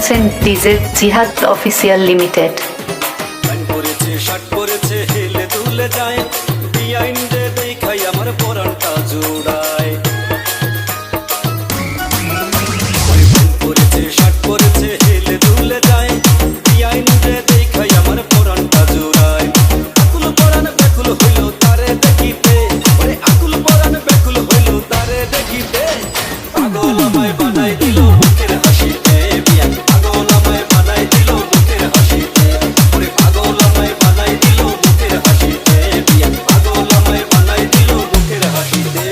শুনছেন ডিজে জিহাদ official limited. Shirt পরেছে হেলে দুলে যায়, বিআইন রে দেখাই আমার পরানটা জোড়ায়। পরেছে শার্ট পরেছে হেলে দুলে যায়, বিআইন রে দেখাই আমার পরানটা জোড়ায়। আকুল পরান ব্যাকুল হইল তারে দেখিতে, ওরে আকুল পরান ব্যাকুল হইল তারে দেখিতে। পাগল আমায় বানাই দিল মুখের হাসিতে, বিআইন পাগল আমায় বানাই দিল মুখের হাসিতে। ওরে পাগল আমায় বানাই দিল মুখের হাসিতে, বিআইন পাগল আমায় বানাই দিল মুখের হাসিতে।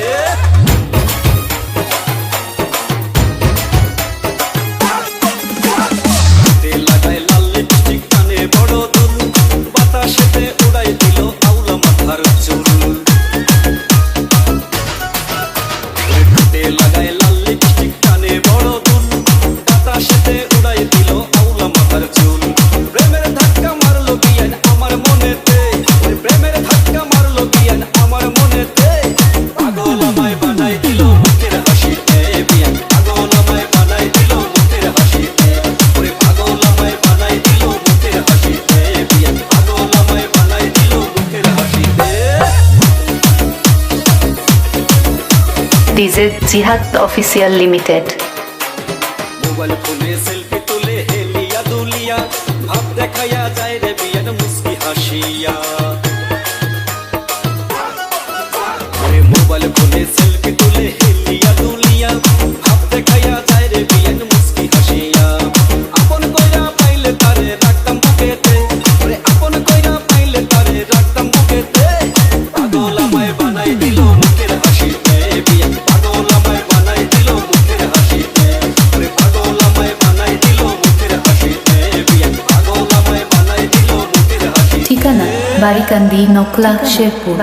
লাগায় লাল লিপস্টিক কানে বড় দুল, বাতাসেতে উড়াই দিল আউলা মাথার চুল। লাগায় লাল লিপস্টিক কানে বড় দুল, বাতাসেতে উড়াই দিল আউলা মাথার চুল। প্রেমের ধাক্কা মারলো বিয়ান আমার মনেতে, ওই প্রেমের ধাক্কা মারলো বিয়ান আমার মনেতে। পাগল আমায় বানাই দিল মুখের হাসিতে, বিয়ান পাগল আমায় বানাই দিল মুখের হাসিতে। ওরে পাগল আমায় বানাই দিল মুখের হাসিতে, বিয়ান পাগল আমায় বানাই দিল মুখের হাসিতে। ডিজে জিহাদ অফিসিয়াল লিমিটেড। মোবাইল ফোনে সেলফি তুলে হেলিয়া দুলিয়া, ভাব দেখাইয়া যায় রে বিয়ান মুস্কি হাসিয়া। মোবাইল ফোনে সেলফি তুলে হেলিয়া দুলিয়া, ভাব দেখাইয়া যায় রে বিয়ান মুস্কি হাসিয়া। আপন কইরা পাইলে তারে রাখতাম বুকেতে, ওরে আপন কইরা পাইলে তারে রাখতাম বুকেতে। পাগল আমায় বানাই দিল মুখের হাসিতে, বিয়ান পাগল আমায় বানাই দিল মুখের হাসিতে। ওরে পাগল আমায় বানাই দিল মুখের হাসিতে, বিয়ান পাগল আমায় বানাই দিল মুখের হাসিতে। ঠিকানা বারিকান্দি, নকলা, শেরপুর।